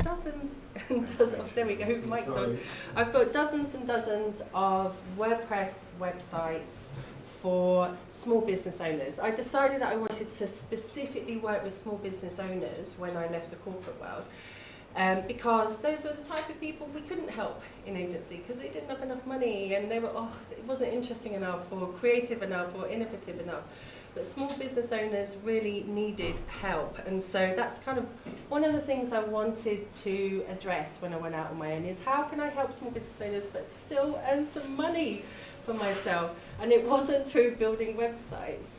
dozens and dozens, there we go, mic's on. I've built dozens and dozens of WordPress websites for small business owners. I decided that I wanted to specifically work with small business owners when I left the corporate world, because those are the type of people we couldn't help in agency because they didn't have enough money and they were, it wasn't interesting enough or creative enough or innovative enough. But small business owners really needed help, and so that's kind of one of the things I wanted to address when I went out on my own, is how can I help small business owners but still earn some money for myself? And it wasn't through building websites,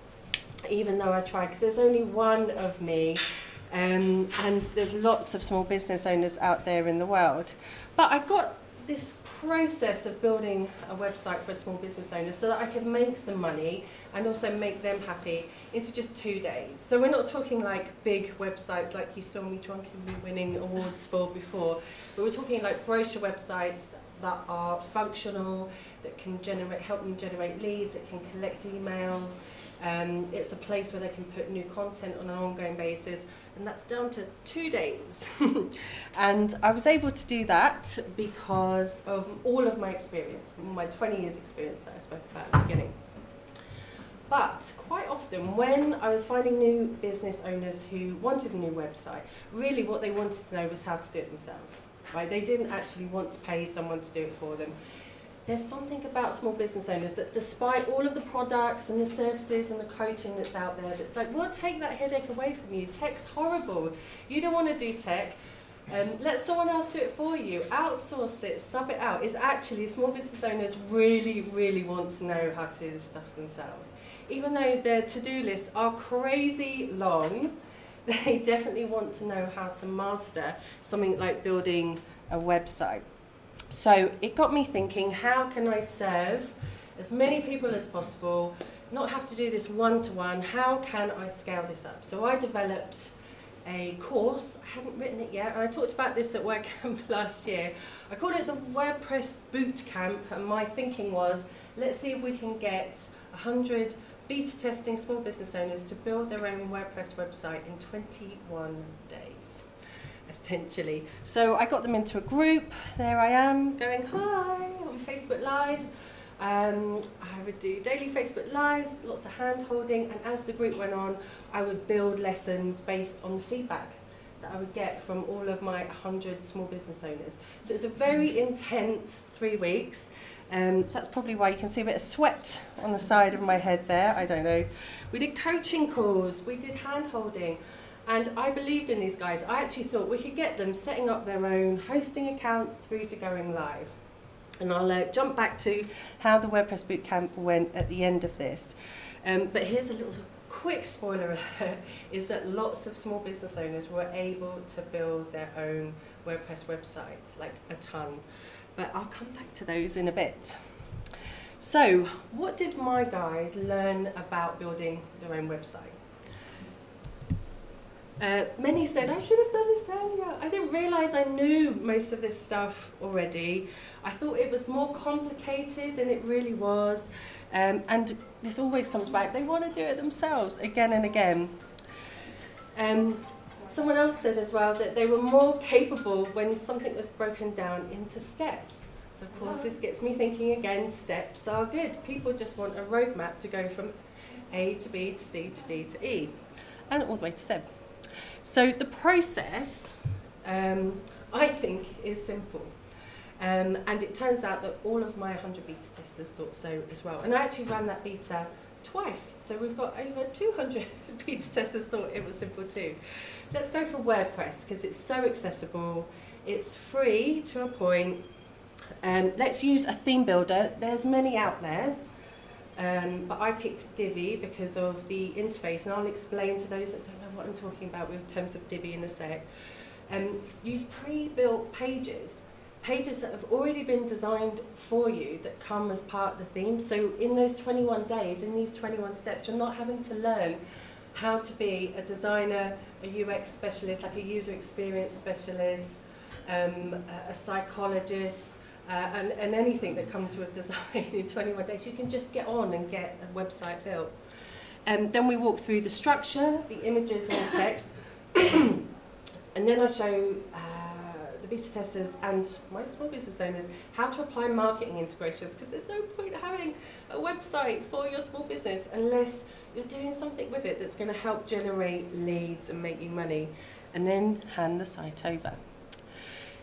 even though I tried, because there's only one of me, and there's lots of small business owners out there in the world. But I got this process of building a website for a small business owner so that I could make some money and also make them happy into just 2 days. So we're not talking like big websites like you saw me drunkenly winning awards for before, but we're talking like brochure websites that are functional, that can help them generate leads, that can collect emails. It's a place where they can put new content on an ongoing basis, and that's down to 2 days. And I was able to do that because of all of my experience, my 20 years experience that I spoke about at the beginning. But quite often when I was finding new business owners who wanted a new website, really what they wanted to know was how to do it themselves. Right? They didn't actually want to pay someone to do it for them. There's something about small business owners that despite all of the products and the services and the coaching that's out there, that's like, we'll take that headache away from you. Tech's horrible. You don't want to do tech. Let someone else do it for you. Outsource it, sub it out. It's actually, small business owners really, really want to know how to do this stuff themselves. Even though their to-do lists are crazy long, they definitely want to know how to master something like building a website. So it got me thinking, how can I serve as many people as possible, not have to do this one-to-one, how can I scale this up? So I developed a course, I haven't written it yet, and I talked about this at WordCamp last year. I called it the WordPress Boot Camp, and my thinking was, let's see if we can get 100 beta testing small business owners to build their own WordPress website in 21 days. Essentially. So I got them into a group. There I am going hi on Facebook Lives. I would do daily Facebook Lives, lots of hand holding, and as the group went on, I would build lessons based on the feedback that I would get from all of my 100 small business owners. So it's a very intense 3 weeks. So that's probably why you can see a bit of sweat on the side of my head there, I don't know. We did coaching calls, we did hand holding. And I believed in these guys. I actually thought we could get them setting up their own hosting accounts through to going live. And I'll jump back to how the WordPress Bootcamp went at the end of this. But here's a little quick spoiler alert, is that lots of small business owners were able to build their own WordPress website, like a ton. But I'll come back to those in a bit. So what did my guys learn about building their own website? Many said, I should have done this earlier. I didn't realise I knew most of this stuff already. I thought it was more complicated than it really was. And this always comes back, they want to do it themselves again and again. Someone else said as well that they were more capable when something was broken down into steps. So of course this gets me thinking again, steps are good. People just want a roadmap to go from A to B to C to D to E and all the way to Z. So the process, I think, is simple. And it turns out that all of my 100 beta testers thought so as well. And I actually ran that beta twice. So we've got over 200 beta testers thought it was simple too. Let's go for WordPress because it's so accessible. It's free to a point. Let's use a theme builder. There's many out there. But I picked Divi because of the interface, and I'll explain to those that don't know what I'm talking about with terms of Divi in a sec. Use pre-built pages that have already been designed for you that come as part of the theme. So in those 21 days, in these 21 steps, you're not having to learn how to be a designer, a UX specialist, like a user experience specialist, a psychologist, and anything that comes with design in 21 days. You can just get on and get a website built. Then we walk through the structure, the images and the text, and then I show beta testers and my small business owners how to apply marketing integrations, because there's no point having a website for your small business unless you're doing something with it that's going to help generate leads and make you money, and then hand the site over.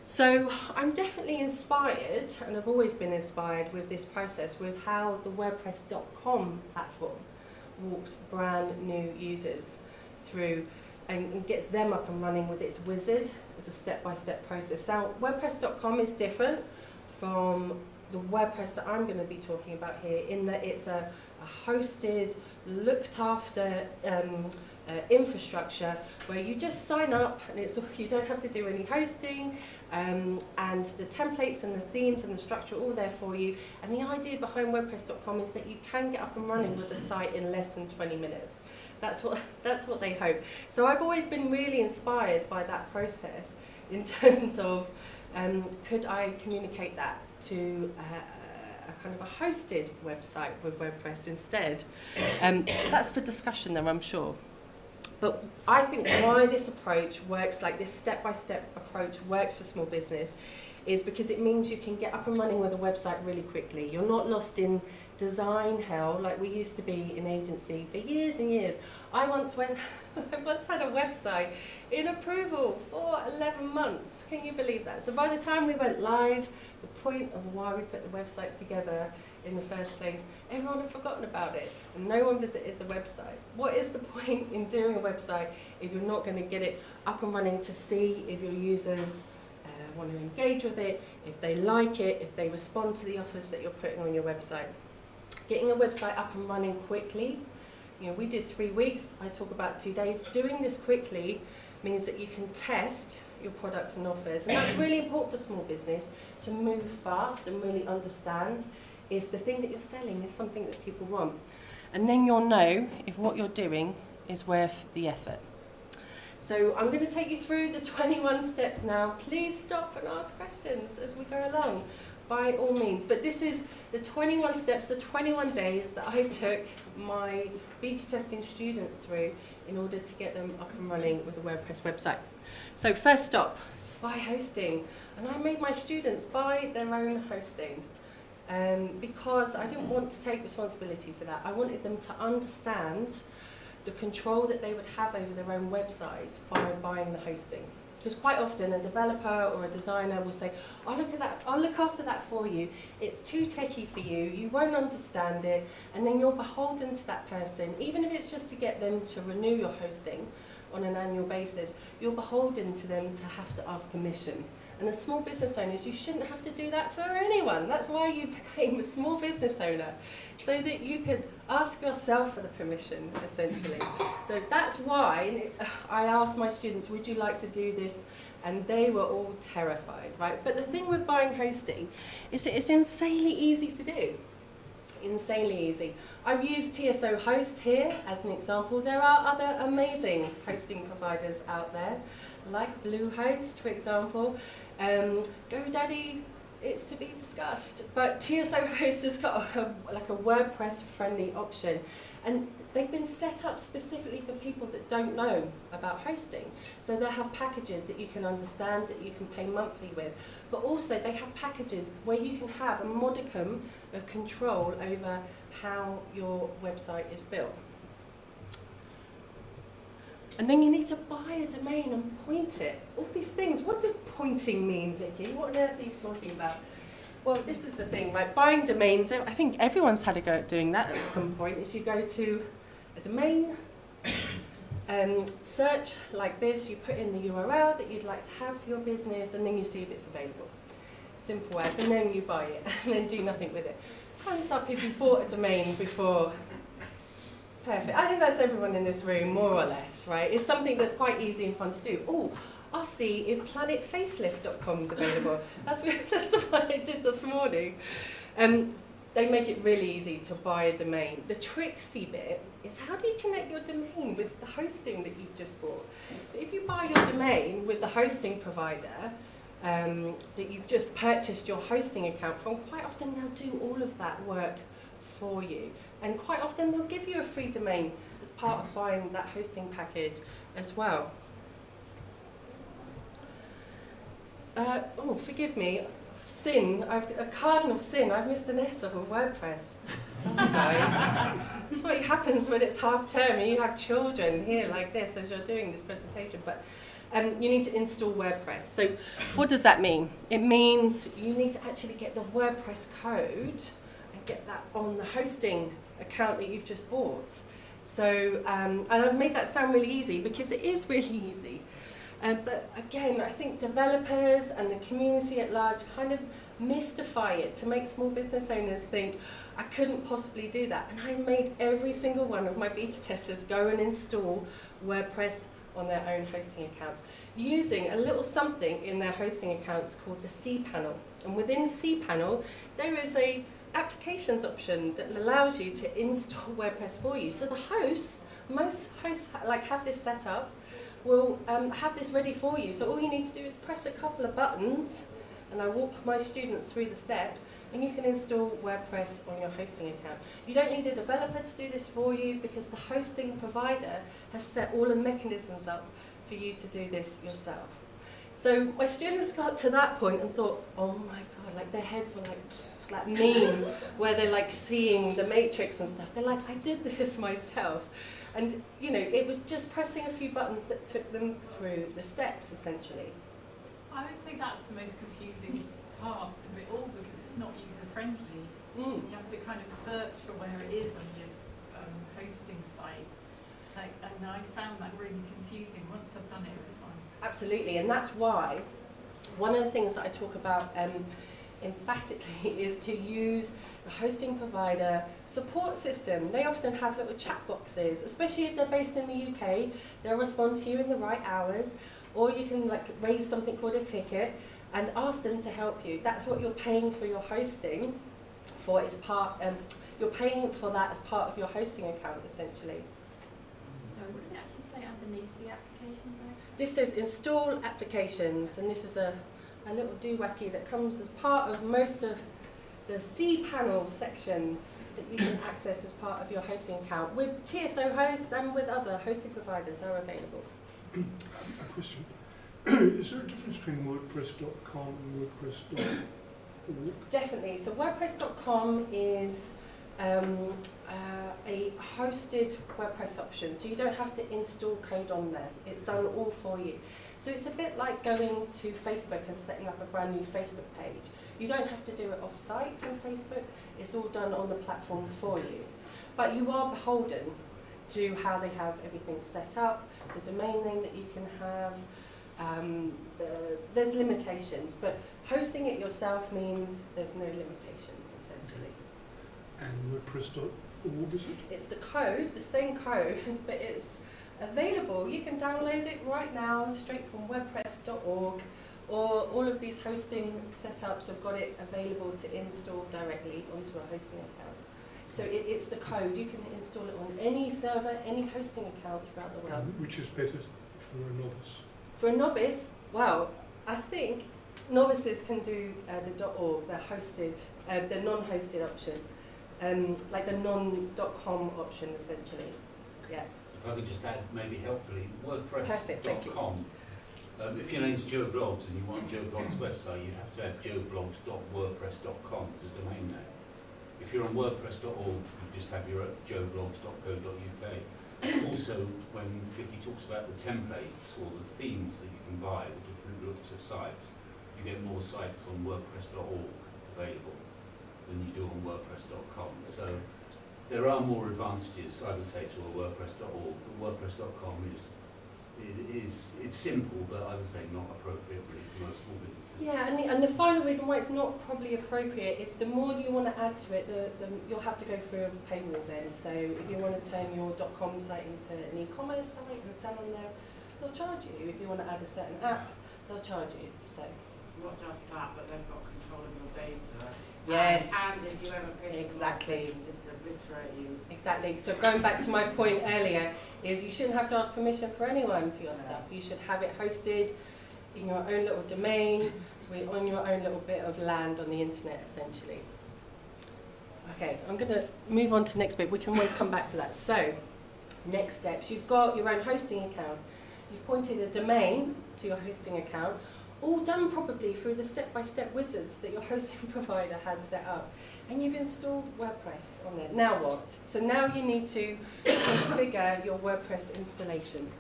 So I'm definitely inspired, and I've always been inspired with this process, with how the WordPress.com platform walks brand new users through and gets them up and running with its wizard as a step-by-step process. Now, WordPress.com is different from the WordPress that I'm going to be talking about here, in that it's a hosted, looked after infrastructure where you just sign up and you don't have to do any hosting, and the templates and the themes and the structure are all there for you. And the idea behind WordPress.com is that you can get up and running with the site in less than 20 minutes. That's what they hope. So I've always been really inspired by that process in terms of could I communicate that to a kind of a hosted website with WordPress instead. That's for discussion though, I'm sure. But I think why this approach works, like this step-by-step approach works for small business, is because it means you can get up and running with a website really quickly. You're not lost in design hell like we used to be in agency for years and years. I once had a website in approval for 11 months. Can you believe that? So by the time we went live, the point of why we put the website together in the first place, everyone had forgotten about it and no one visited the website. What is the point in doing a website if you're not going to get it up and running to see if your users want to engage with it, if they like it, if they respond to the offers that you're putting on your website? Getting a website up and running quickly, we did 3 weeks, I talk about 2 days. Doing this quickly means that you can test your products and offers, and that's really important for small business, to move fast and really understand if the thing that you're selling is something that people want. And then you'll know if what you're doing is worth the effort. So I'm going to take you through the 21 steps now. Please stop and ask questions as we go along, by all means. But this is the 21 steps, the 21 days that I took my beta testing students through in order to get them up and running with a WordPress website. So first stop, buy hosting. And I made my students buy their own hosting. Because I didn't want to take responsibility for that. I wanted them to understand the control that they would have over their own websites by buying the hosting. Because quite often a developer or a designer will say, I'll look after that for you. It's too techie for you, you won't understand it, and then you're beholden to that person. Even if it's just to get them to renew your hosting on an annual basis, you're beholden to them to have to ask permission. And as small business owners, you shouldn't have to do that for anyone. That's why you became a small business owner, so that you could ask yourself for the permission, essentially. So that's why I asked my students, would you like to do this? And they were all terrified, right? But the thing with buying hosting is that it's insanely easy to do. Insanely easy. I've used TSO Host here as an example. There are other amazing hosting providers out there, like Bluehost, for example. GoDaddy, it's to be discussed. But TSO Host has got a WordPress-friendly option. And they've been set up specifically for people that don't know about hosting. So they have packages that you can understand, that you can pay monthly with. But also they have packages where you can have a modicum of control over how your website is built. And then you need to buy a domain and point it. All these things. What does pointing mean, Vicky? What on earth are you talking about? Well, this is the thing, right? Buying domains, I think everyone's had a go at doing that at some point, is you go to a domain, search like this, you put in the URL that you'd like to have for your business, and then you see if it's available. Simple as, and then you buy it, and then do nothing with it. Hands up if you bought a domain before. Perfect. I think that's everyone in this room, more or less, right? It's something that's quite easy and fun to do. Oh, I'll see if planetfacelift.com is available. That's the one I did this morning. They make it really easy to buy a domain. The tricksy bit is, how do you connect your domain with the hosting that you've just bought? If you buy your domain with the hosting provider that you've just purchased your hosting account from, quite often they'll do all of that work for you. And quite often they'll give you a free domain as part of buying that hosting package as well. Forgive me, a cardinal sin, I've missed an S off of WordPress. Sorry guys. That's what happens when it's half term and you have children here like this as you're doing this presentation. But you need to install WordPress. So what does that mean? It means you need to actually get the WordPress code and get that on the hosting account that you've just bought. So, and I've made that sound really easy because it is really easy. But again, I think developers and the community at large kind of mystify it to make small business owners think, I couldn't possibly do that. And I made every single one of my beta testers go and install WordPress on their own hosting accounts, using a little something in their hosting accounts called the cPanel. And within cPanel, there is a applications option that allows you to install WordPress for you. So the host, most hosts have this set up, will have this ready for you. So all you need to do is press a couple of buttons, and I walk my students through the steps, and you can install WordPress on your hosting account. You don't need a developer to do this for you because the hosting provider has set all the mechanisms up for you to do this yourself. So my students got to that point and thought, oh my God, like their heads were like that meme where they're like seeing the matrix and stuff. They're like, I did this myself. And you know, it was just pressing a few buttons that took them through the steps essentially. I would say that's the most confusing part of it all because it's not user-friendly. You have to kind of search for where it is on your hosting site. And I found that really confusing. Once I've done it, it was fine. Absolutely, and that's why one of the things that I talk about emphatically is to use the hosting provider support system. They often have little chat boxes, especially if they're based in the UK. They'll respond to you in the right hours, or you can like raise something called a ticket and ask them to help you. That's what you're paying for your hosting for. Is part you're paying for that as part of your hosting account essentially. So what does it actually say underneath the applications? This says install applications, and this is a little doowacky that comes as part of most of the cPanel section that you can access as part of your hosting account with TSO Host and with other hosting providers are available. A question. Is there a difference between WordPress.com and WordPress.org? Definitely. So WordPress.com is a hosted WordPress option, so you don't have to install code on there. It's done all for you. So it's a bit like going to Facebook and setting up a brand new Facebook page. You don't have to do it off-site from Facebook. It's all done on the platform for you. But you are beholden to how they have everything set up, the domain name that you can have. There's limitations, but hosting it yourself means there's no limitations, essentially. And WordPress.org, is it? It's the code, the same code, but it's available. You can download it right now straight from WordPress.org, or all of these hosting setups have got it available to install directly onto a hosting account. So it's the code. You can install it on any server, any hosting account throughout the world. Which is better for a novice? For a novice, well, I think novices can do the .org, the hosted, the non-hosted option, like the non.com option essentially. Yeah. If I could just add, maybe helpfully, Perfect, thank you. WordPress.com. If your name's Joe Blogs and you want Joe Blogs website, you have to have joeblogs.wordpress.com as a domain name. If you're on WordPress.org, you just have your joeblogs.co.uk. Also, when Vicky talks about the templates or the themes that you can buy, the different looks of sites, you get more sites on WordPress.org available than you do on WordPress.com. So there are more advantages, I would say, to a WordPress.org. But WordPress.com it's simple, but I would say not appropriate really for most small businesses. Yeah, and the final reason why it's not probably appropriate is the more you want to add to it, the you'll have to go through a paywall then. So if you want to turn your .com site into an e-commerce site and sell on there, they'll charge you. If you want to add a certain app, they'll charge you. So not just that, but they've got control of your data. yes, And if you ever piss exactly. them off, just obliterate you. Exactly. So going back to my point earlier, is you shouldn't have to ask permission for anyone for your Yeah. stuff. You should have it hosted in your own little domain, on your own little bit of land on the internet, essentially. Okay, I'm going to move on to the next bit. We can always come back to that. So, next steps. You've got your own hosting account. You've pointed a domain to your hosting account. all done probably through the step-by-step wizards that your hosting provider has set up. And you've installed WordPress on it. Now what? So now you need to configure your WordPress installation.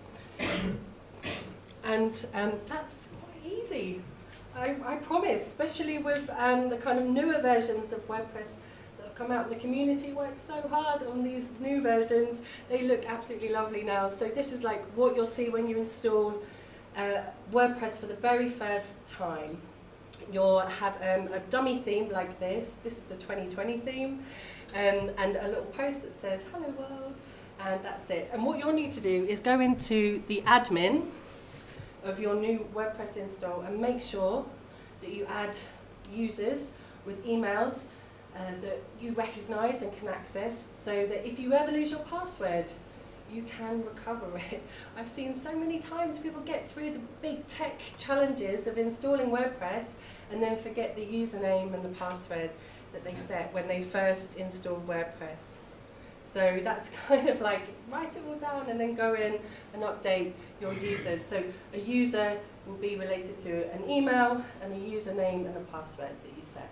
And that's quite easy, I promise, especially with the kind of newer versions of WordPress that have come out. The community works so hard on these new versions. They look absolutely lovely now. So this is like what you'll see when you install WordPress for the very first time. You'll have a dummy theme like this. This is the 2020 theme, and a little post that says "Hello World," and that's it. And what you'll need to do is go into the admin of your new WordPress install and make sure that you add users with emails that you recognise and can access, so that if you ever lose your password, you can recover it. I've seen so many times people get through the big tech challenges of installing WordPress and then forget the username and the password that they set when they first installed WordPress. So that's kind of like, write it all down and then go in and update your users. So a user will be related to an email and a username and a password that you set.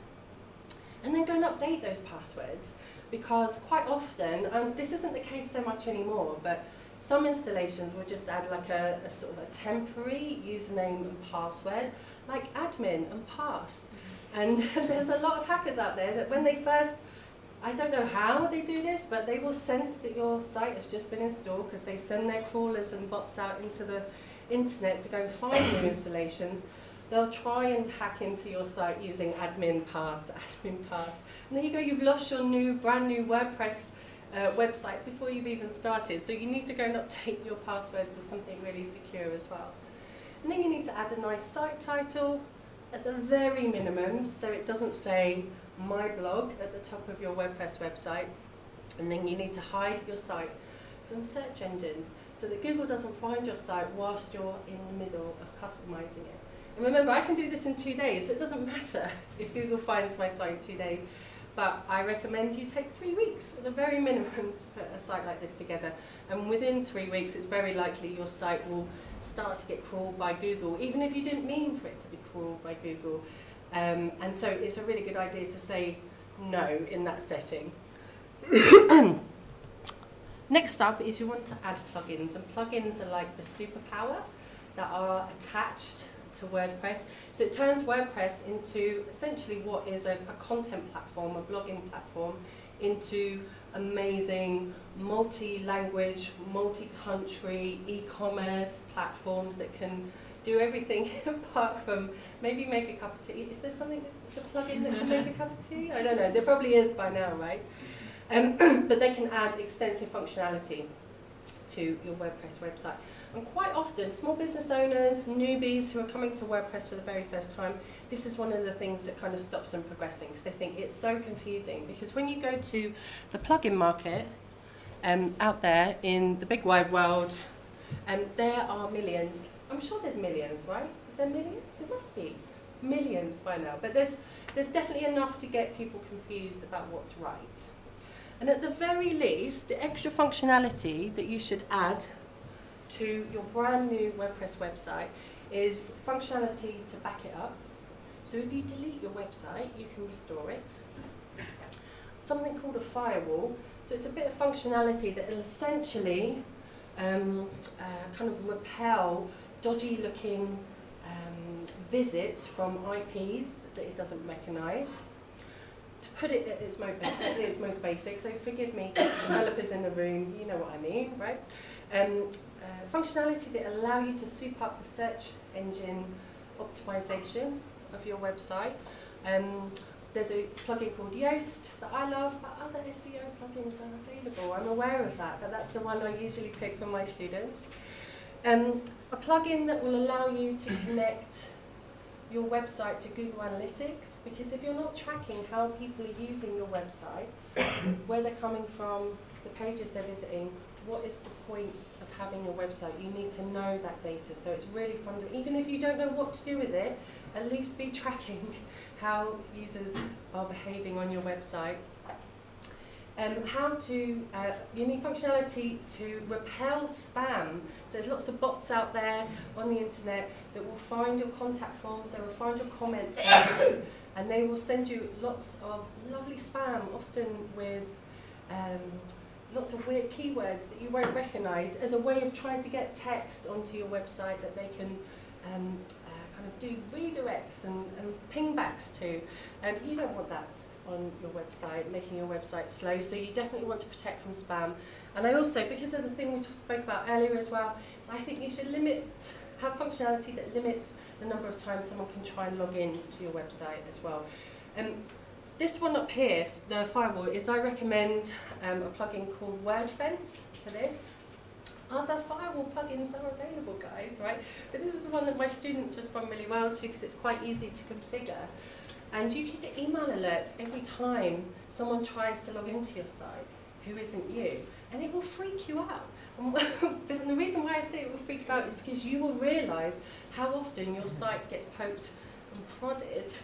And then go and update those passwords, because quite often, and this isn't the case so much anymore, but some installations will just add like a sort of a temporary username and password, like admin and pass. And there's a lot of hackers out there that when they first, I don't know how they do this, but they will sense that your site has just been installed, because they send their crawlers and bots out into the internet to go find new installations. They'll try and hack into your site using admin pass. And there you go, you've lost your brand new WordPress website before you've even started. So you need to go and update your passwords to something really secure as well. And then you need to add a nice site title at the very minimum, so it doesn't say my blog at the top of your WordPress website. And then you need to hide your site from search engines so that Google doesn't find your site whilst you're in the middle of customizing it. And remember, I can do this in 2 days, so it doesn't matter if Google finds my site in 2 days. But I recommend you take 3 weeks at the very minimum to put a site like this together. And within 3 weeks, it's very likely your site will start to get crawled by Google, even if you didn't mean for it to be crawled by Google. And so it's a really good idea to say no in that setting. Next up is you want to add plugins. And plugins are like the superpower that are attached to WordPress. So it turns WordPress into essentially what is a content platform, a blogging platform, into amazing multi-language, multi-country e-commerce platforms that can do everything apart from maybe make a cup of tea. Is there something that's a plugin that can make a cup of tea? I don't know. There probably is by now, right? But they can add extensive functionality to your WordPress website. And quite often, small business owners, newbies who are coming to WordPress for the very first time, this is one of the things that kind of stops them progressing, because they think it's so confusing. Because when you go to the plugin market out there in the big wide world, there are millions. I'm sure there's millions, right? Is there millions? There must be millions by now. But there's definitely enough to get people confused about what's right. And at the very least, the extra functionality that you should add to your brand new WordPress website is functionality to back it up. So if you delete your website, you can restore it. Something called a firewall. So it's a bit of functionality that will essentially kind of repel dodgy looking visits from IPs that it doesn't recognize. To put it at its most basic, so forgive me, developers in the room, you know what I mean, right? Functionality that allow you to soup up the search engine optimization of your website. There's a plugin called Yoast that I love, but other SEO plugins are available. I'm aware of that, but that's the one I usually pick for my students. A plugin that will allow you to connect your website to Google Analytics, because if you're not tracking how people are using your website, where they're coming from, the pages they're visiting, what is the point of having your website? You need to know that data. So it's really fundamental. Even if you don't know what to do with it, at least be tracking how users are behaving on your website. how to, you need functionality to repel spam. So there's lots of bots out there on the internet that will find your contact forms, they will find your comment forms, and they will send you lots of lovely spam, often with lots of weird keywords that you won't recognise, as a way of trying to get text onto your website that they can kind of do redirects and pingbacks to. You don't want that on your website, making your website slow, so you definitely want to protect from spam. And I also, because of the thing we spoke about earlier as well, so I think you should have functionality that limits the number of times someone can try and log in to your website as well. This one up here, the firewall, is I recommend a plugin called WordFence for this. Other firewall plugins are available, guys, right? But this is the one that my students respond really well to because it's quite easy to configure. And you can get email alerts every time someone tries to log into your site who isn't you. And it will freak you out. And the reason why I say it will freak you out is because you will realise how often your site gets poked and prodded.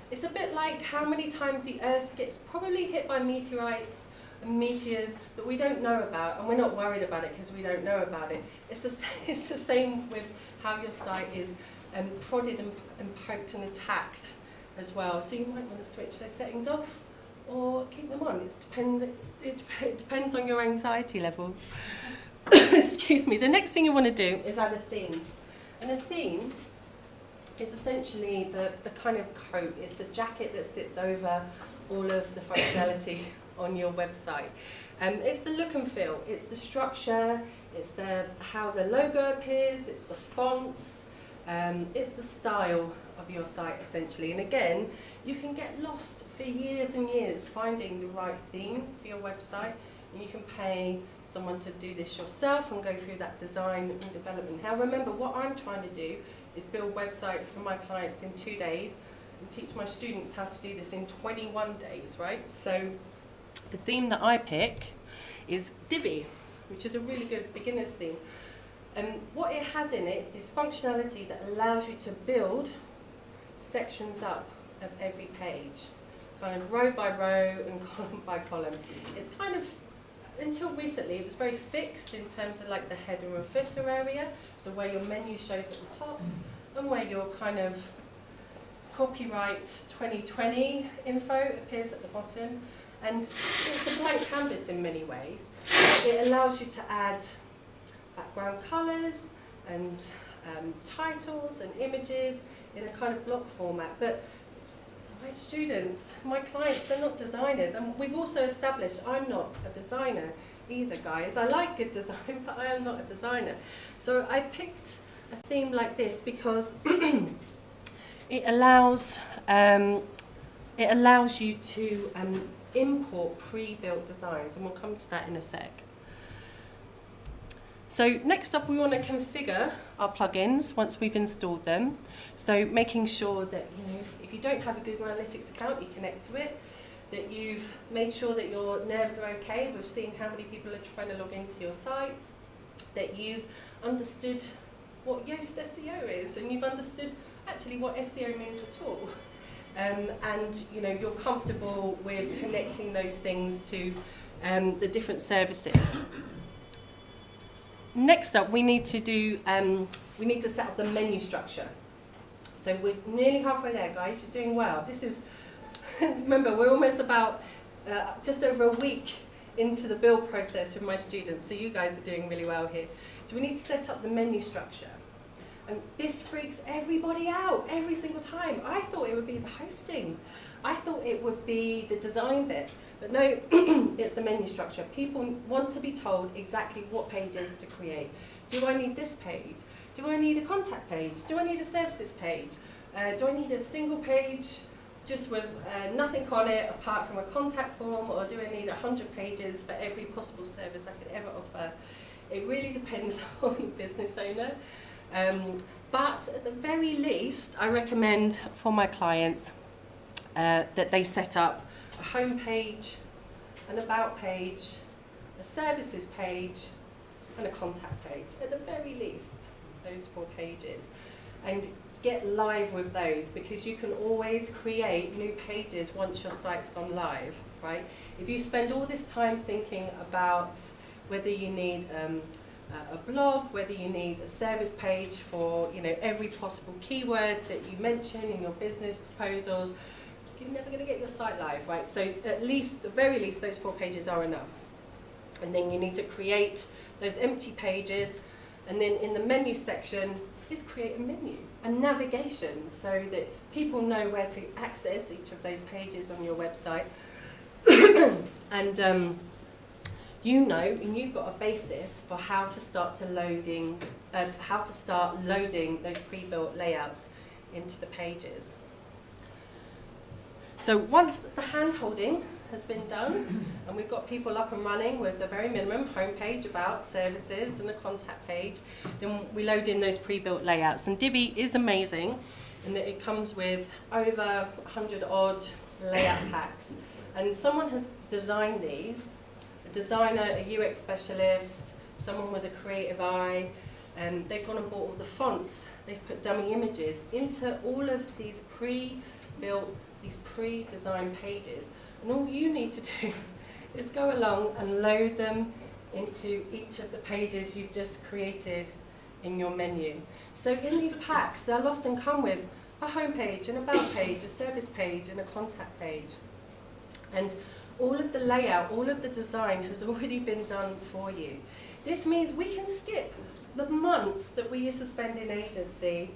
It's a bit like how many times the Earth gets probably hit by meteorites and meteors that we don't know about, and we're not worried about it because we don't know about it. It's the same with how your site is prodded and poked and attacked as well. So you might want to switch those settings off or keep them on. It depends on your anxiety levels. Excuse me. The next thing you want to do is add a theme. And a theme is essentially the kind of coat, it's the jacket that sits over all of the functionality on your website. It's the look and feel, it's the structure, it's how the logo appears, it's the fonts, it's the style of your site essentially. And again, you can get lost for years and years finding the right theme for your website, and you can pay someone to do this yourself and go through that design and development. Now remember, what I'm trying to do is build websites for my clients in 2 days and teach my students how to do this in 21 days, right? So the theme that I pick is Divi, which is a really good beginner's theme. And what it has in it is functionality that allows you to build sections up of every page, kind of row by row and column by column. It's kind of, until recently, it was very fixed in terms of like the header and footer area, so where your menu shows at the top and where your kind of copyright 2020 info appears at the bottom. And it's a blank canvas in many ways. It allows you to add background colours and titles and images in a kind of block format. But my students, my clients, they're not designers. And we've also established I'm not a designer either, guys. I like good design, but I am not a designer. So I picked a theme like this because it allows you to import pre-built designs, and we'll come to that in a sec. So next up, we want to configure our plugins once we've installed them. So making sure that, if you don't have a Google Analytics account, you connect to it, that you've made sure that your nerves are okay with seeing how many people are trying to log into your site, that you've understood what Yoast SEO is, and you've understood actually what SEO means at all. And you're comfortable with connecting those things to the different services. Next up, we need to set up the menu structure. So we're nearly halfway there, guys. You're doing well. This is, remember, we're almost about just over a week into the build process with my students. So you guys are doing really well here. So we need to set up the menu structure. And this freaks everybody out every single time. I thought it would be the hosting. I thought it would be the design bit. But no, it's the menu structure. People want to be told exactly what pages to create. Do I need this page? Do I need a contact page? Do I need a services page? Do I need a single page just with nothing on it apart from a contact form? Or do I need 100 pages for every possible service I could ever offer? It really depends on the business owner. But at the very least, I recommend for my clients that they set up a home page, an about page, a services page, and a contact page. At the very least, those 4 pages. And get live with those, because you can always create new pages once your site's gone live, right? If you spend all this time thinking about whether you need a blog, whether you need a service page for, you know, every possible keyword that you mention in your business proposals, you're never going to get your site live, right? So at least, the very least, those 4 pages are enough. And then you need to create those empty pages, and then in the menu section is create a menu and navigation, so that people know where to access each of those pages on your website. And you know, and you've got a basis for how to start loading those pre-built layouts into the pages. So once the hand-holding has been done, and we've got people up and running with the very minimum homepage, about, services, and a contact page, then we load in those pre-built layouts. And Divi is amazing in that it comes with over 100 odd layout packs. And someone has designed these, a designer, a UX specialist, someone with a creative eye, and they've gone and bought all the fonts. They've put dummy images into all of these pre-built, these pre-designed pages. And all you need to do is go along and load them into each of the pages you've just created in your menu. So in these packs, they'll often come with a home page, an about page, a service page, and a contact page. And all of the layout, all of the design has already been done for you. This means we can skip the months that we used to spend in agency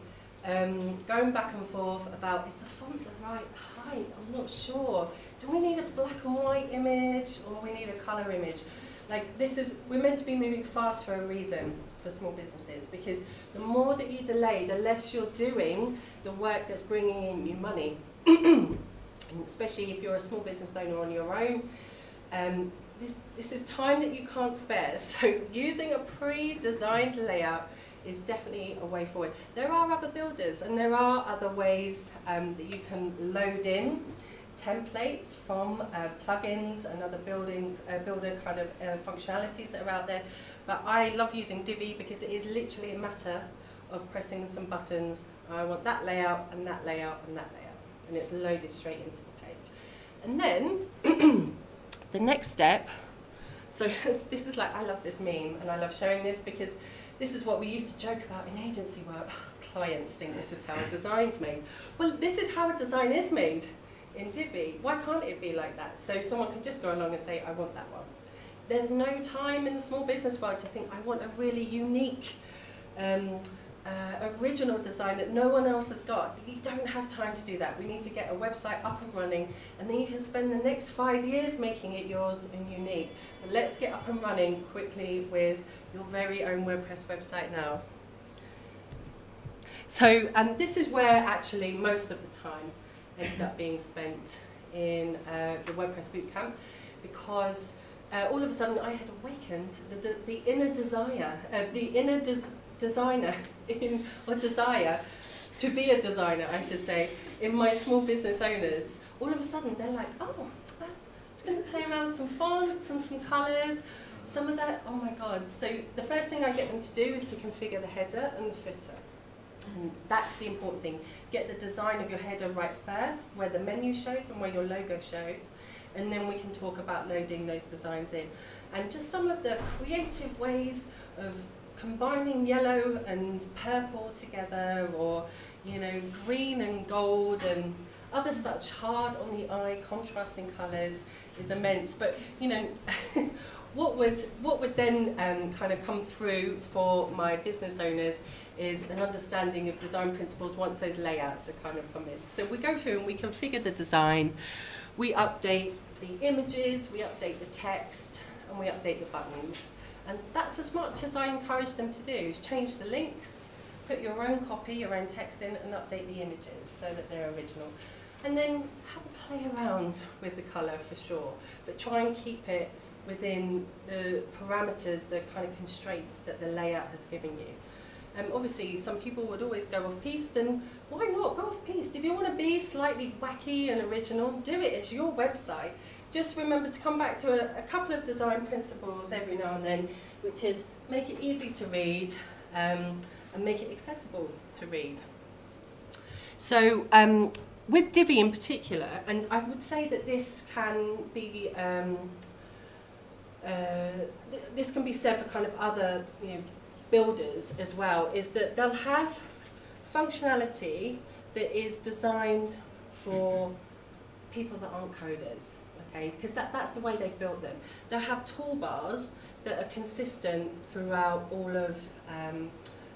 going back and forth about, is the font the right height? I'm not sure. Do we need a black and white image, or we need a colour image? Like, we're meant to be moving fast for a reason for small businesses, because the more that you delay, the less you're doing the work that's bringing in you money. Especially if you're a small business owner on your own. This is time that you can't spare. So using a pre-designed layout is definitely a way forward. There are other builders, and there are other ways that you can load in templates from plugins and other builder kind of functionalities that are out there. But I love using Divi because it is literally a matter of pressing some buttons. I want that layout and that layout and that layout, and it's loaded straight into the page. And then the next step, so this is like, I love this meme, and I love showing this because this is what we used to joke about in agency work. Clients think this is how a design's made. Well, this is how a design is made in Divi. Why can't it be like that? So someone can just go along and say, I want that one. There's no time in the small business world to think, I want a really unique, original design that no one else has got. You don't have time to do that. We need to get a website up and running, and then you can spend the next 5 years making it yours and unique. But let's get up and running quickly with your very own WordPress website now. So this is where actually most of the time ended up being spent in the WordPress bootcamp, because all of a sudden I had awakened the inner desire, designer, or desire to be a designer, I should say, in my small business owners. All of a sudden they're like, oh, I'm just going to play around with some fonts and some colours, some of that, oh my God. So the first thing I get them to do is to configure the header and the footer. And that's the important thing. Get the design of your header right first, where the menu shows and where your logo shows, and then we can talk about loading those designs in. And just some of the creative ways of combining yellow and purple together, or green and gold, and other such hard on the eye contrasting colours is immense. But what would then kind of come through for my business owners is an understanding of design principles once those layouts are kind of come in. So we go through and we configure the design, we update the images, we update the text, and we update the buttons. And that's as much as I encourage them to do, is change the links, put your own copy, your own text in, and update the images so that they're original. And then have a play around with the colour for sure, but try and keep it within the parameters, the kind of constraints that the layout has given you. Obviously, some people would always go off-piste, and why not go off-piste? If you want to be slightly wacky and original, do it. It's your website. Just remember to come back to a couple of design principles every now and then, which is make it easy to read and make it accessible to read. So with Divi in particular, and I would say that this can be this can be said for kind of other builders as well, is that they'll have functionality that is designed for people that aren't coders, okay? Because that's the way they've built them. They'll have toolbars that are consistent throughout all of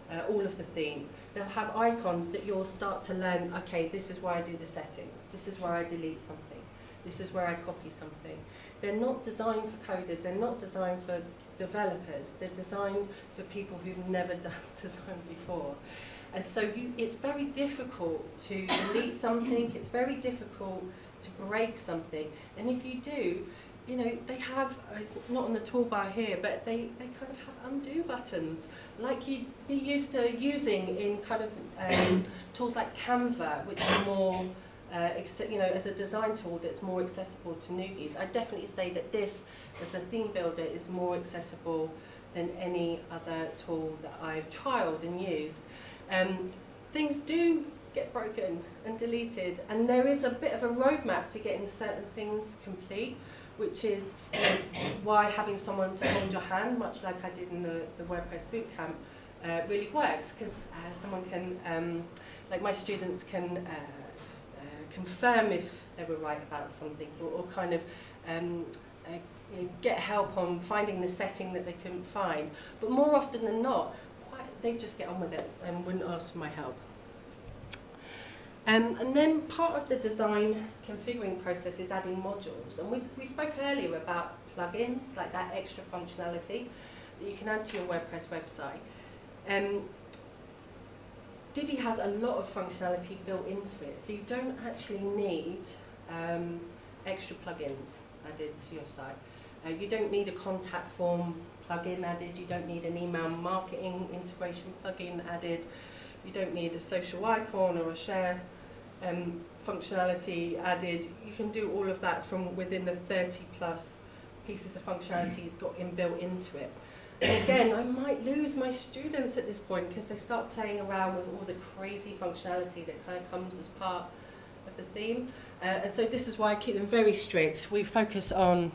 the theme. They'll have icons that you'll start to learn, okay, this is where I do the settings, this is where I delete something, this is where I copy something. They're not designed for coders, they're not designed for developers, they're designed for people who've never done design before. And so it's very difficult to delete something, it's very difficult to break something. And if you do, they have, it's not on the toolbar here, but they kind of have undo buttons, like you'd be used to using in kind of tools like Canva, which are more, as a design tool that's more accessible to newbies. I definitely say that this, as a theme builder, is more accessible than any other tool that I've trialed and used. Things do get broken and deleted, and there is a bit of a roadmap to getting certain things complete, which is why having someone to hold your hand, much like I did in the WordPress bootcamp, really works, because someone can, like my students can confirm if they were right about something, or kind of get help on finding the setting that they couldn't find. But more often than not, they just get on with it and wouldn't ask for my help. And then part of the design configuring process is adding modules. And we spoke earlier about plugins, like that extra functionality that you can add to your WordPress website. Divi has a lot of functionality built into it, so you don't actually need extra plugins added to your site. You don't need a contact form plugin added, you don't need an email marketing integration plugin added, you don't need a social icon or a share functionality added. You can do all of that from within the 30 plus pieces of functionality it's got inbuilt into it. And again, I might lose my students at this point because they start playing around with all the crazy functionality that kind of comes as part of the theme. And so this is why I keep them very strict. We focus on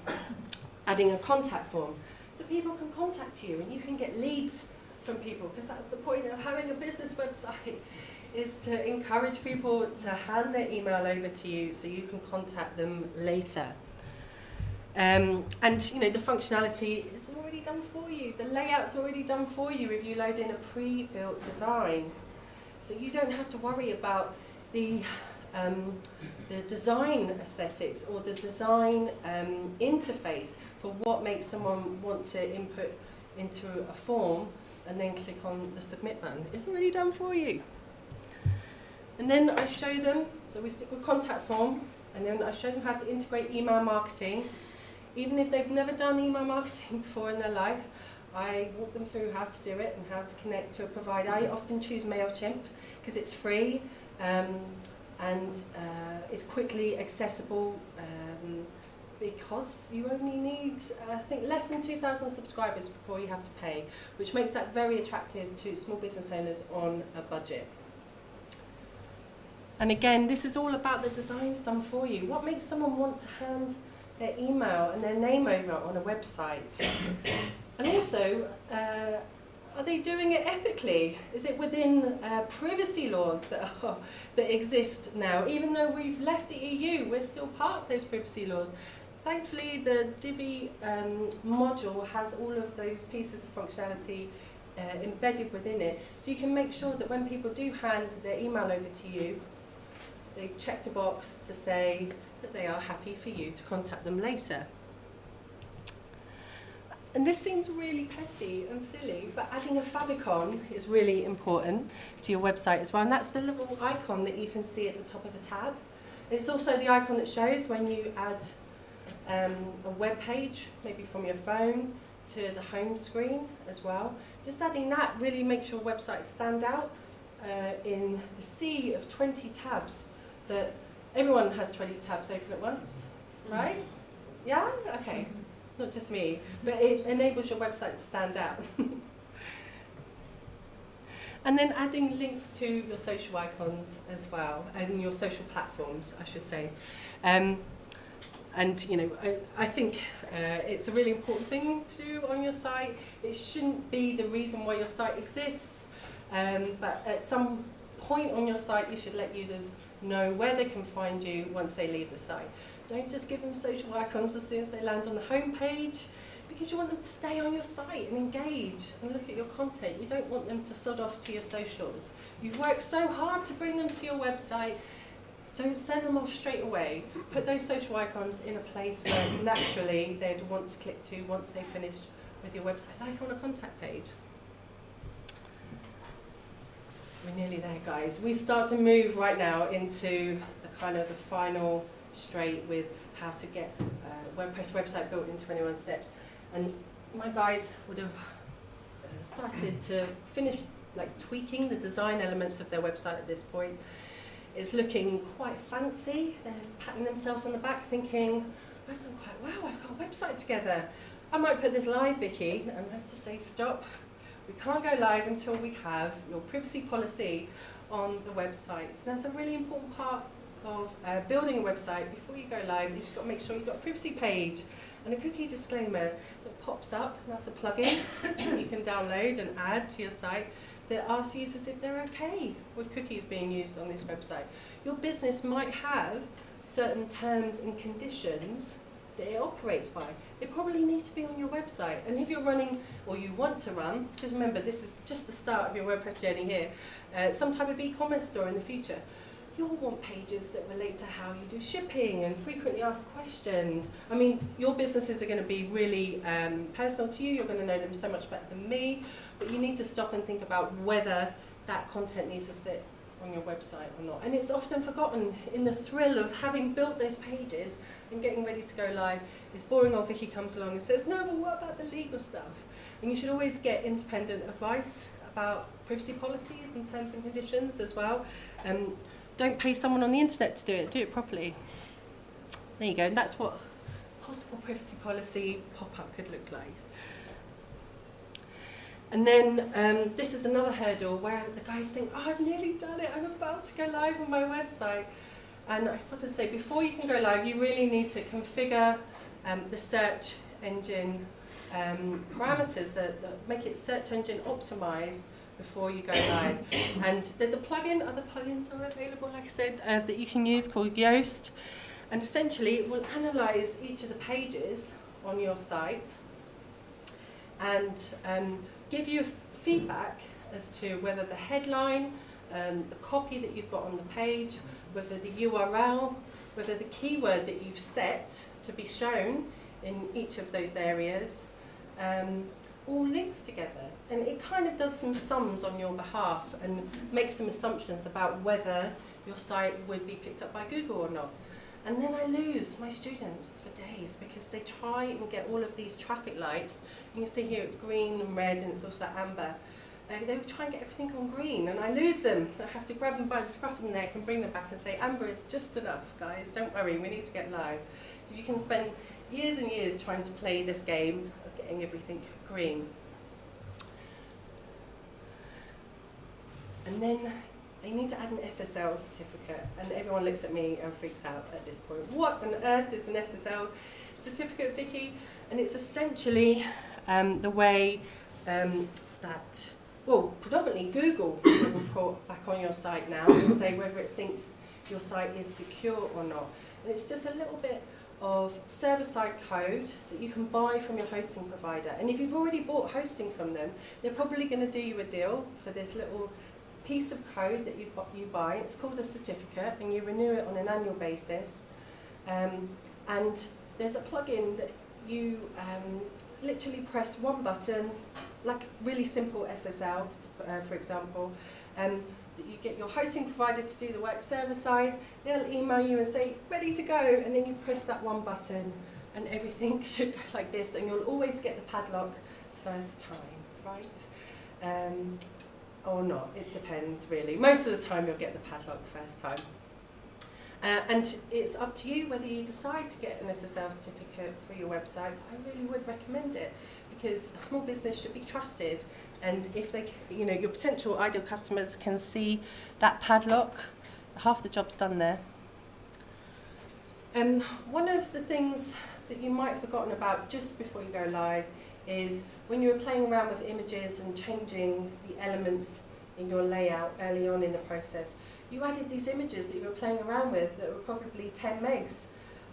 adding a contact form so people can contact you and you can get leads from people, because that's the point of having a business website, is to encourage people to hand their email over to you so you can contact them later. And the functionality is already done for you. The layout's already done for you if you load in a pre-built design. So you don't have to worry about the design aesthetics or the design interface for what makes someone want to input into a form and then click on the submit button. It's already done for you. And then I show them, so we stick with contact form, and then I show them how to integrate email marketing. Even if they've never done email marketing before in their life, I walk them through how to do it and how to connect to a provider. I often choose MailChimp because it's free and it's quickly accessible, because you only need, I think, less than 2,000 subscribers before you have to pay, which makes that very attractive to small business owners on a budget. And again, this is all about the designs done for you. What makes someone want to hand their email and their name over on a website? And also, are they doing it ethically? Is it within privacy laws that exist now? Even though we've left the EU, we're still part of those privacy laws. Thankfully, the Divi module has all of those pieces of functionality embedded within it, so you can make sure that when people do hand their email over to you, they've checked a box to say that they are happy for you to contact them later. And this seems really petty and silly, but adding a favicon is really important to your website as well, and that's the little icon that you can see at the top of a tab. It's also the icon that shows when you add a web page, maybe from your phone, to the home screen as well. Just adding that really makes your website stand out in the sea of 20 tabs that everyone has 20 tabs open at once, right? Yeah? Okay. Not just me, but it enables your website to stand out. And then adding links to your social icons as well, and your social platforms, I should say. And you know, I think it's a really important thing to do on your site. It shouldn't be the reason why your site exists, but at some point on your site you should let users know where they can find you once they leave the site. Don't just give them social icons as soon as they land on the home page, because you want them to stay on your site and engage and look at your content. You don't want them to sod off to your socials. You've worked so hard to bring them to your website. Don't send them off straight away. Put those social icons in a place where naturally they'd want to click to once they've finished with your website, like on a contact page. We're nearly there, guys. We start to move right now into the kind of the final straight with how to get a WordPress website built in 21 steps. And my guys would have started to finish like tweaking the design elements of their website at this point. It's looking quite fancy. They're patting themselves on the back thinking, I've done quite well, I've got a website together. I might put this live, Vicky, and I have to say stop. We can't go live until we have your privacy policy on the website. So that's a really important part of building a website. Before you go live, you've got to make sure you've got a privacy page and a cookie disclaimer that pops up. And that's a plugin you can download and add to your site that asks users if they're okay with cookies being used on this website. Your business might have certain terms and conditions that it operates by. They probably need to be on your website. And if you're running, or you want to run, because remember this is just the start of your WordPress journey here, some type of e-commerce store in the future, you'll want pages that relate to how you do shipping and frequently asked questions. I mean, your businesses are going to be really personal to you. You're going to know them so much better than me. But you need to stop and think about whether that content needs to sit on your website or not. And it's often forgotten in the thrill of having built those pages and getting ready to go live. It's boring old Vicky comes along and says, no, but what about the legal stuff? And you should always get independent advice about privacy policies and terms and conditions as well. Don't pay someone on the internet to do it properly. There you go, and that's what possible privacy policy pop-up could look like. And then this is another hurdle where the guys think, oh, I've nearly done it, I'm about to go live on my website. And I stop and say, before you can go live, you really need to configure the search engine parameters that make it search engine optimized before you go live. And there's a plugin, other plugins are available, like I said, that you can use called Yoast. And essentially it will analyze each of the pages on your site and give you feedback as to whether the headline, the copy that you've got on the page, whether the URL, whether the keyword that you've set to be shown in each of those areas, all links together. And it kind of does some sums on your behalf and makes some assumptions about whether your site would be picked up by Google or not. And then I lose my students for days because they try and get all of these traffic lights. You can see here it's green and red and it's also amber. They will try and get everything on green and I lose them. I have to grab them by the scruff of the neck and bring them back and say, amber is just enough, guys, don't worry, we need to get live. You can spend years and years trying to play this game of getting everything green. And then they need to add an SSL certificate, and everyone looks at me and freaks out at this point. What on earth is an SSL certificate, Vicky? And it's essentially the way that, well, predominantly Google will report back on your site now and say whether it thinks your site is secure or not. And it's just a little bit of server-side code that you can buy from your hosting provider. And if you've already bought hosting from them, they're probably going to do you a deal for this little piece of code that you buy. It's called a certificate and you renew it on an annual basis. And there's a plugin that you literally press one button, like really simple SSL, for example, that you get your hosting provider to do the work server side. They'll email you and say, ready to go, and then you press that one button and everything should go like this, and you'll always get the padlock first time, right? Or not, it depends really. Most of the time you'll get the padlock first time. And it's up to you whether you decide to get an SSL certificate for your website. I really would recommend it because a small business should be trusted. And if they, your potential ideal customers can see that padlock, half the job's done there. One of the things that you might have forgotten about just before you go live is when you were playing around with images and changing the elements in your layout early on in the process, you added these images that you were playing around with that were probably 10 megs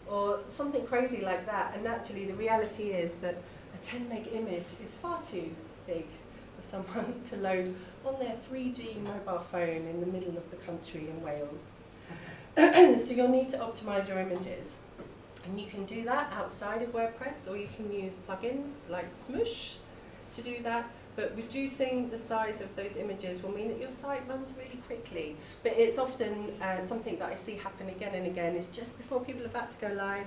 or something crazy like that. And actually the reality is that a 10 meg image is far too big for someone to load on their 3G mobile phone in the middle of the country in Wales. So you'll need to optimize your images. And you can do that outside of WordPress, or you can use plugins like Smush to do that. But reducing the size of those images will mean that your site runs really quickly. But it's often something that I see happen again and again, is just before people are about to go live,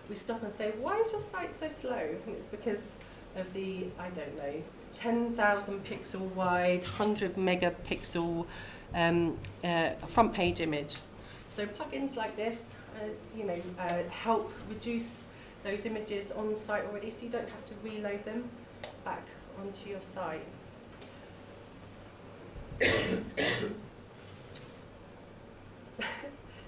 we stop and say, why is your site so slow? And it's because of the, 10,000 pixel wide, 100 megapixel front page image. So plugins like this, help reduce those images on site already, so you don't have to reload them back onto your site.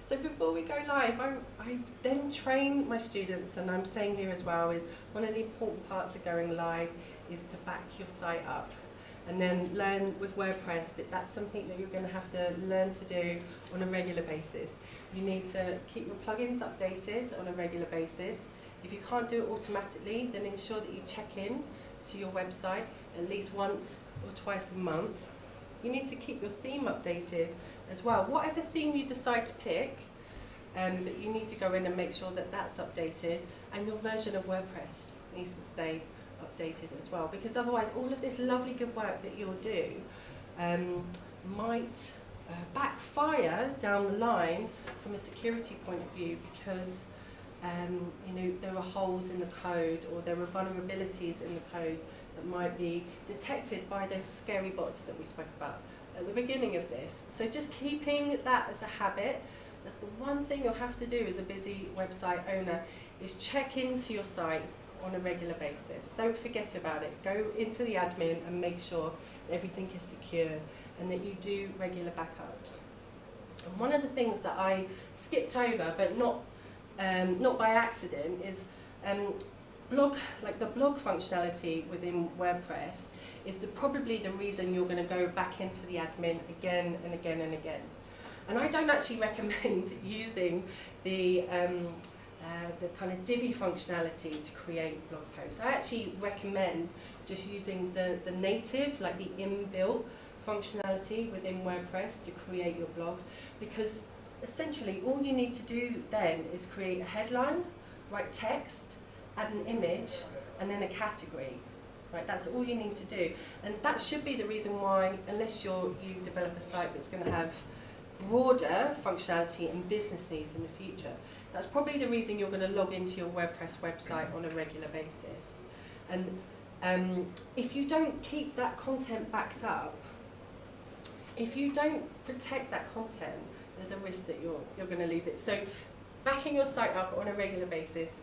So before we go live, I then train my students, and I'm saying here as well, is one of the important parts of going live is to back your site up. And then learn with WordPress that that's something that you're going to have to learn to do on a regular basis. You need to keep your plugins updated on a regular basis. If you can't do it automatically, then ensure that you check in to your website at least once or twice a month. You need to keep your theme updated as well. Whatever theme you decide to pick, but you need to go in and make sure that that's updated, and your version of WordPress needs to stay updated as well, because otherwise all of this lovely good work that you'll do might backfire down the line from a security point of view, because there are holes in the code, or there are vulnerabilities in the code that might be detected by those scary bots that we spoke about at the beginning of this. So just keeping that as a habit, that's the one thing you'll have to do as a busy website owner, is check into your site on a regular basis. Don't forget about it. Go into the admin and make sure that everything is secure and that you do regular backups. And one of the things that I skipped over, but not by accident, is the blog functionality within WordPress is probably the reason you're going to go back into the admin again and again and again. And I don't actually recommend using the kind of Divi functionality to create blog posts. I actually recommend just using the native, like the inbuilt functionality within WordPress to create your blogs, because essentially all you need to do then is create a headline, write text, add an image, and then a category. Right, that's all you need to do. And that should be the reason why, unless you develop a site that's going to have broader functionality and business needs in the future, that's probably the reason you're going to log into your WordPress website on a regular basis. And if you don't keep that content backed up, if you don't protect that content, there's a risk that you're going to lose it. So backing your site up on a regular basis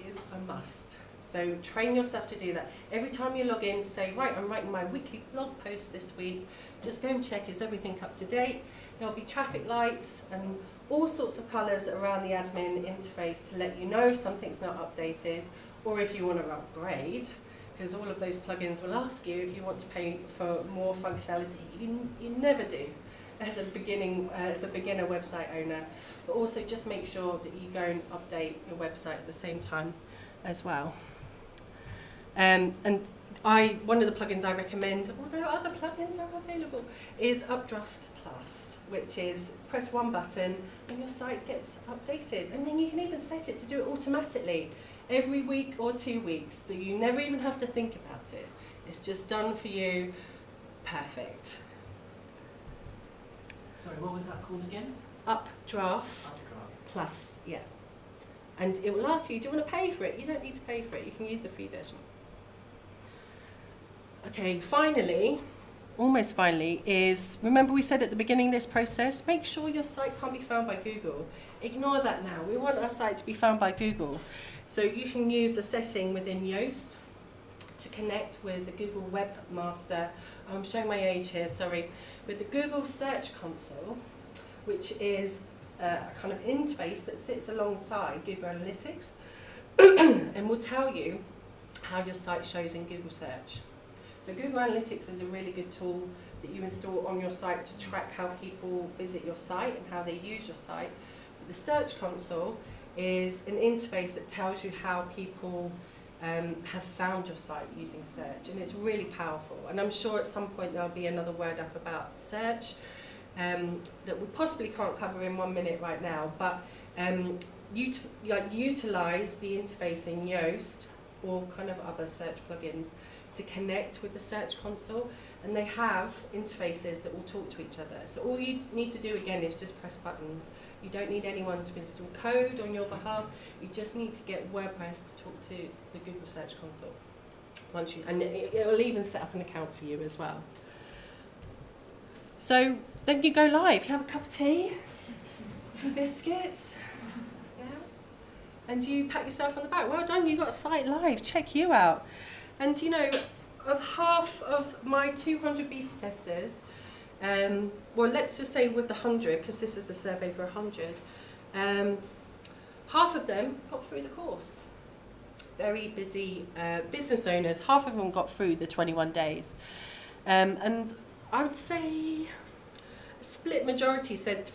is a must. So train yourself to do that. Every time you log in, say, right, I'm writing my weekly blog post this week. Just go and check, is everything up to date? There'll be traffic lights and all sorts of colours around the admin interface to let you know if something's not updated, or if you want to upgrade, because all of those plugins will ask you if you want to pay for more functionality. You never do as a beginner website owner, but also just make sure that you go and update your website at the same time as well. And one of the plugins I recommend, although other plugins are available, is Updraft Plus, which is press one button and your site gets updated. And then you can even set it to do it automatically every week or 2 weeks, so you never even have to think about it. It's just done for you. Perfect. Sorry, what was that called again? Updraft Plus, yeah. And it will ask you, do you want to pay for it? You don't need to pay for it. You can use the free version. Okay, finally, almost finally, is, remember we said at the beginning of this process, make sure your site can't be found by Google. Ignore that now. We want our site to be found by Google. So you can use a setting within Yoast to connect with the Google Webmaster. I'm showing my age here, sorry. With the Google Search Console, which is a kind of interface that sits alongside Google Analytics and will tell you how your site shows in Google Search. So Google Analytics is a really good tool that you install on your site to track how people visit your site and how they use your site. But the Search Console is an interface that tells you how people have found your site using search, and it's really powerful. And I'm sure at some point there'll be another WordUp about search that we possibly can't cover in 1 minute right now, but utilise the interface in Yoast or kind of other search plugins to connect with the Search Console, and they have interfaces that will talk to each other. So all you need to do again is just press buttons. You don't need anyone to install code on your behalf. You just need to get WordPress to talk to the Google Search Console. And it will even set up an account for you as well. So then you go live. You have a cup of tea, some biscuits, yeah, and you pat yourself on the back. Well done, you got a site live. Check you out. And you know, of half of my 200 beta testers, well, let's just say with the 100, because this is the survey for 100, half of them got through the course. Very busy business owners, half of them got through the 21 days. And I would say a split majority said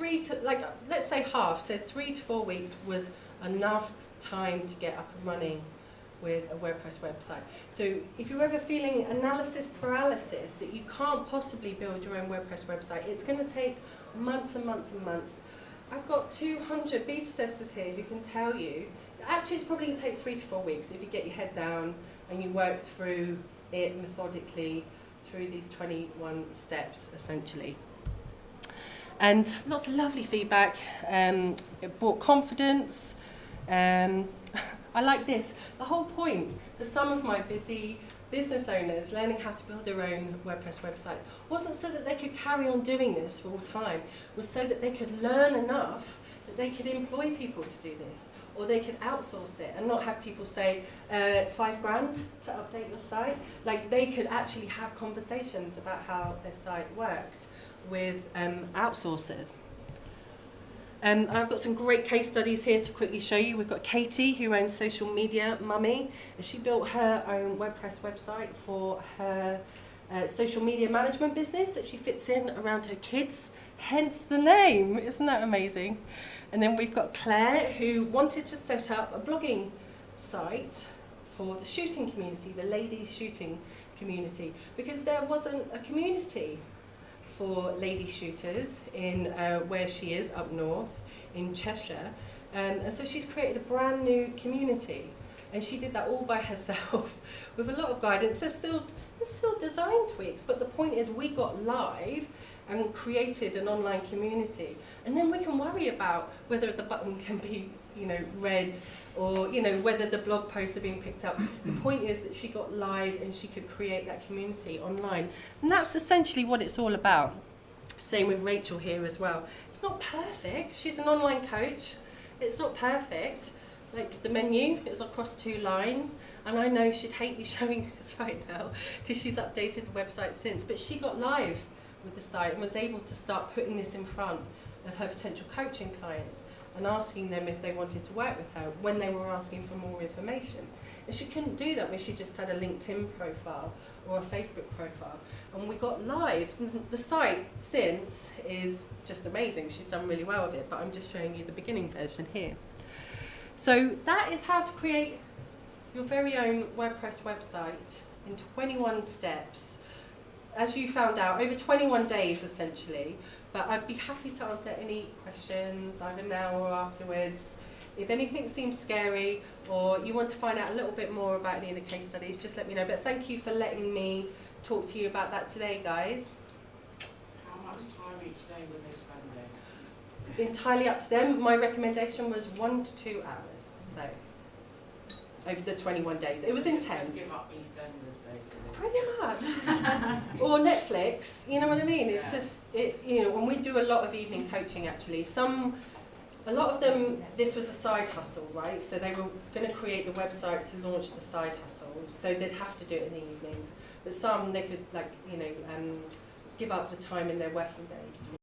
let's say half said 3 to 4 weeks was enough time to get up and running with a WordPress website. So if you're ever feeling analysis paralysis, that you can't possibly build your own WordPress website, it's going to take months and months and months. I've got 200 beta testers here who can tell you that actually it's probably going to take 3 to 4 weeks if you get your head down and you work through it methodically through these 21 steps essentially. And lots of lovely feedback. It brought confidence. I like this. The whole point for some of my busy business owners learning how to build their own WordPress website wasn't so that they could carry on doing this for all time, was so that they could learn enough that they could employ people to do this, or they could outsource it and not have people say $5,000 to update your site. Like, they could actually have conversations about how their site worked with outsourcers. I've got some great case studies here to quickly show you. We've got Katie, who owns Social Media Mummy, and she built her own WordPress website for her social media management business that she fits in around her kids, hence the name. Isn't that amazing? And then we've got Claire, who wanted to set up a blogging site for the shooting community, the ladies shooting community, because there wasn't a community for lady shooters in where she is up north in Cheshire, and so she's created a brand new community, and she did that all by herself with a lot of guidance. There's still design tweaks, but the point is we got live and created an online community, and then we can worry about whether the button can be, you know, read, or, you know, whether the blog posts are being picked up. The point is that she got live and she could create that community online, and that's essentially what it's all about. Same with Rachel here as well. It's not perfect. She's an online coach. It's not perfect. Like, the menu is across 2 lines, and I know she'd hate me showing this right now because she's updated the website since, but she got live with the site and was able to start putting this in front of her potential coaching clients and asking them if they wanted to work with her when they were asking for more information. And she couldn't do that when she just had a LinkedIn profile or a Facebook profile. And we got live. The site since is just amazing. She's done really well with it, but I'm just showing you the beginning version here. So that is how to create your very own WordPress website in 21 steps. As you found out, over 21 days essentially, but I'd be happy to answer any questions either now or afterwards. If anything seems scary or you want to find out a little bit more about any of the case studies, just let me know. But thank you for letting me talk to you about that today, guys. How much time each day were they spending? Entirely up to them. My recommendation was 1 to 2 hours, so over the 21 days. It was intense. Just give up EastEnders, basically. Pretty much. Or Netflix, you know what I mean? It's just, you know, when we do a lot of evening coaching actually, some A lot of them, this was a side hustle, right? So they were going to create the website to launch the side hustle, so they'd have to do it in the evenings. But some, they could, like, you know, give up the time in their working day